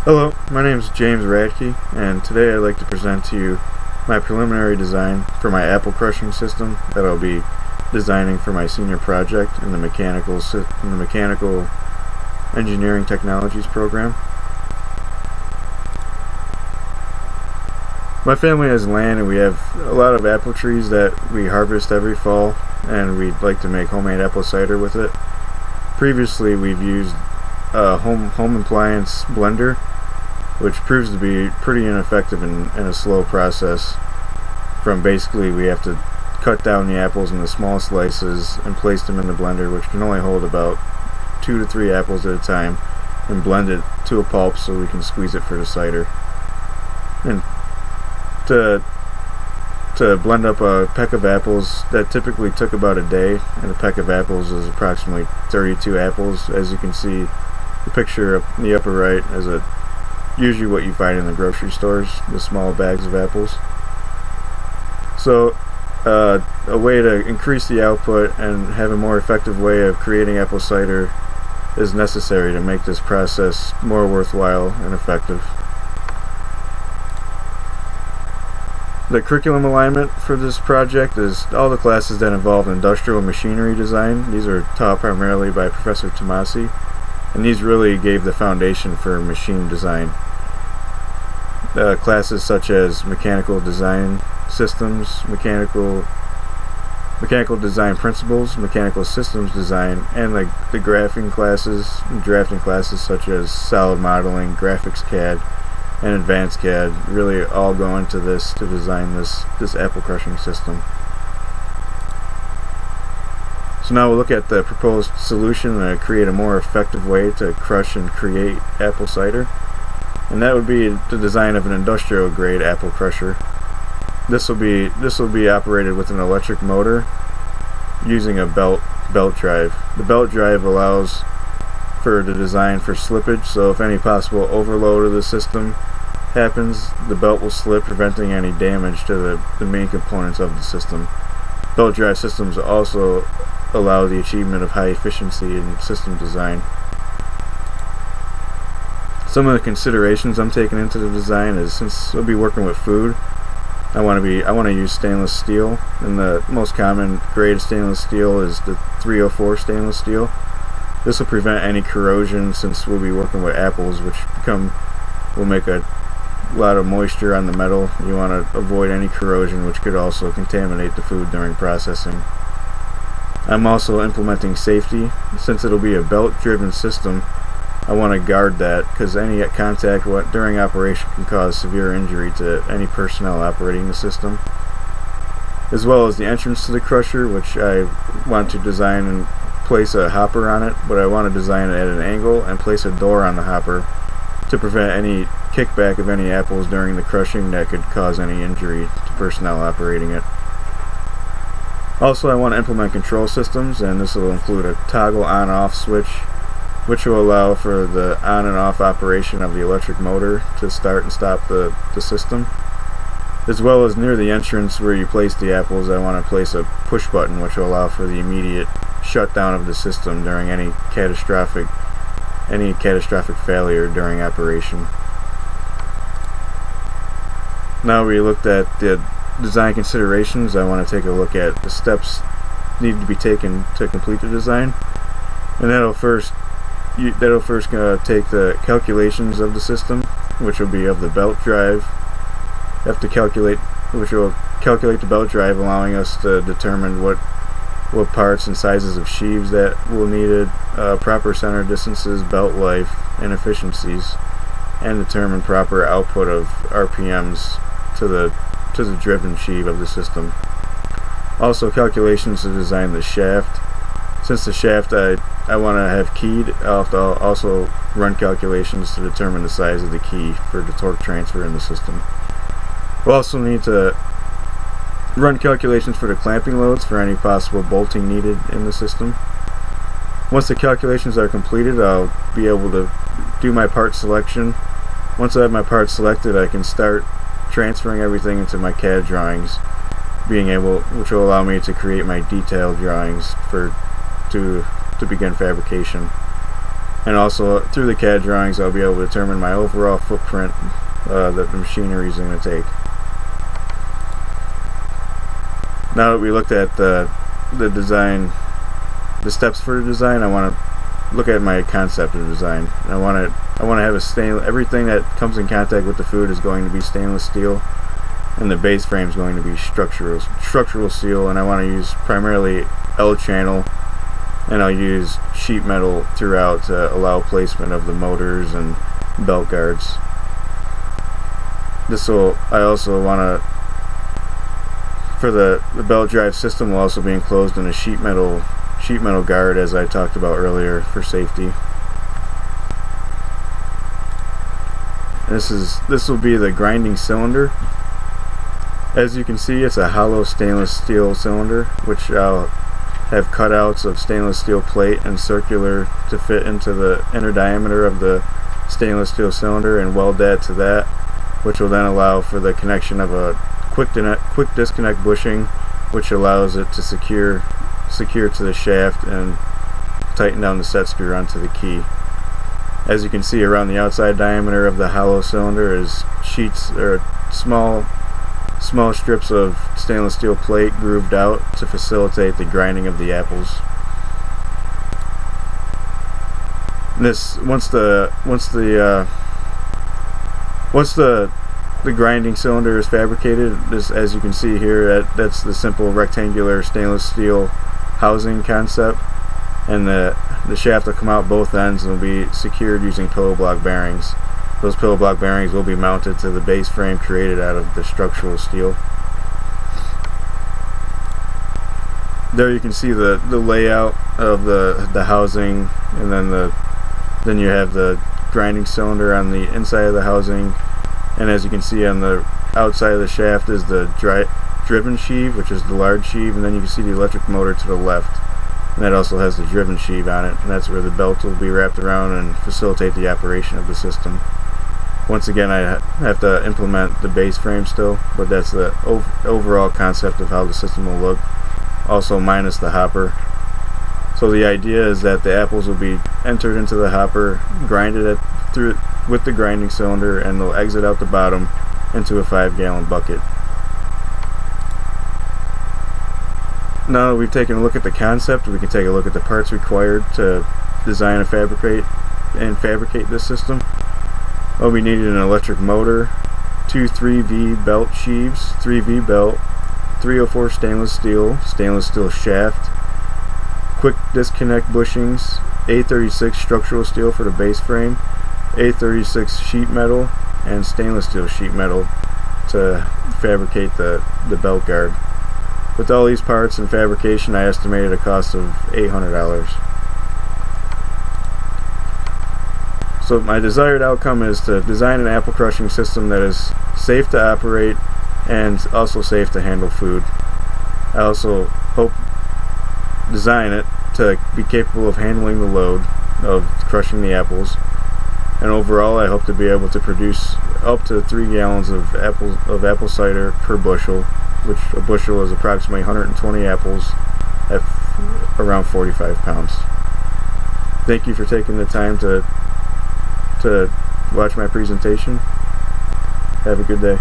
Hello, my name is James Radke, and today I'd like to present to you my preliminary design for my apple crushing system that I'll be designing for my senior project in the mechanical engineering technologies program. My family has land, and we have a lot of apple trees that we harvest every fall, and we'd like to make homemade apple cider with it. Previously, we've used a home appliance blender, which proves to be pretty ineffective in a slow process. From basically, we have to cut down the apples into small slices and place them in the blender, which can only hold about 2 to 3 apples at a time, and blend it to a pulp so we can squeeze it for the cider. And to blend up a peck of apples, that typically took about a day, and a peck of apples is approximately 32 apples. As you can see, the picture up in the upper right is usually what you find in the grocery stores, the small bags of apples. So a way to increase the output and have a more effective way of creating apple cider is necessary to make this process more worthwhile and effective. The curriculum alignment for this project is all the classes that involve industrial machinery design. These are taught primarily by Professor Tomasi, and these really gave the foundation for machine design. Classes such as mechanical design systems, mechanical design principles, mechanical systems design, and the graphing classes and drafting classes such as solid modeling, graphics CAD, and advanced CAD really all go into this to design this apple crushing system. So now we'll look at the proposed solution to create a more effective way to crush and create apple cider, and that would be the design of an industrial grade apple crusher. This will be operated with an electric motor using a belt drive. The belt drive allows for the design for slippage, so if any possible overload of the system happens, the belt will slip, preventing any damage to the main components of the system. Belt drive systems also allow the achievement of high efficiency in system design. Some of the considerations I'm taking into the design is, since we'll be working with food, I want to use stainless steel, and the most common grade of stainless steel is the 304 stainless steel. This will prevent any corrosion, since we'll be working with apples, which will make a lot of moisture on the metal. You want to avoid any corrosion, which could also contaminate the food during processing. I'm also implementing safety. Since it'll be a belt-driven system, I want to guard that, because any contact during operation can cause severe injury to any personnel operating the system. As well as the entrance to the crusher, which I want to design and place a hopper on it, but I want to design it at an angle and place a door on the hopper to prevent any kickback of any apples during the crushing that could cause any injury to personnel operating it. Also, I want to implement control systems, and this will include a toggle on-off switch, which will allow for the on and off operation of the electric motor to start and stop the system. As well as near the entrance where you place the apples, I want to place a push button which will allow for the immediate shutdown of the system during any catastrophic failure during operation. Now we looked at the design considerations. I want to take a look at the steps needed to be taken to complete the design, and that'll first take the calculations of the system, which will be of the belt drive. Which will calculate the belt drive, allowing us to determine what parts and sizes of sheaves that will needed, proper center distances, belt life, and efficiencies, and determine proper output of RPMs to the driven sheave of the system. Also, calculations to design the shaft. Since the shaft I want to have keyed, I'll have to also run calculations to determine the size of the key for the torque transfer in the system. We'll also need to run calculations for the clamping loads for any possible bolting needed in the system. Once the calculations are completed, I'll be able to do my part selection. Once I have my parts selected, I can start transferring everything into my CAD drawings, which will allow me to create my detailed drawings to begin fabrication. And also through the CAD drawings I'll be able to determine my overall footprint that the machinery is going to take. Now that we looked at the design, the steps for the design, I want to look at my concept of design. I want to have a stainless. Everything that comes in contact with the food is going to be stainless steel, and the base frame is going to be structural steel. And I want to use primarily L channel, and I'll use sheet metal throughout to allow placement of the motors and belt guards. I also want to, for the belt drive system will also be enclosed in a sheet metal guard, as I talked about earlier, for safety. This will be the grinding cylinder. As you can see, it's a hollow stainless steel cylinder, which I'll have cutouts of stainless steel plate and circular to fit into the inner diameter of the stainless steel cylinder, and weld that to that, which will then allow for the connection of a quick disconnect bushing, which allows it to secure to the shaft and tighten down the set screw onto the key. As you can see, around the outside diameter of the hollow cylinder is sheets or small strips of stainless steel plate grooved out to facilitate the grinding of the apples. Once the grinding cylinder is fabricated, as you can see here, that's the simple rectangular stainless steel housing concept, and the shaft will come out both ends and will be secured using pillow block bearings. Those pillow block bearings will be mounted to the base frame created out of the structural steel. There you can see the layout of the housing, and then you have the grinding cylinder on the inside of the housing, and as you can see on the outside of the shaft is the driven sheave, which is the large sheave, and then you can see the electric motor to the left, and that also has the driven sheave on it, and that's where the belt will be wrapped around and facilitate the operation of the system. Once again, I have to implement the base frame still, but that's the overall concept of how the system will look, also minus the hopper. So the idea is that the apples will be entered into the hopper, grinded through with the grinding cylinder, and they'll exit out the bottom into a 5-gallon bucket. Now that we've taken a look at the concept, we can take a look at the parts required to design and fabricate this system. Well, we needed an electric motor, 2 3V belt sheaves, 3V belt, 304 stainless steel shaft, quick disconnect bushings, A36 structural steel for the base frame, A36 sheet metal, and stainless steel sheet metal to fabricate the belt guard. With all these parts and fabrication, I estimated a cost of $800. So my desired outcome is to design an apple crushing system that is safe to operate and also safe to handle food. I also hope design it to be capable of handling the load of crushing the apples. And overall, I hope to be able to produce up to 3 gallons of apple cider per bushel, which a bushel is approximately 120 apples at around 45 pounds. Thank you for taking the time to watch my presentation. Have a good day.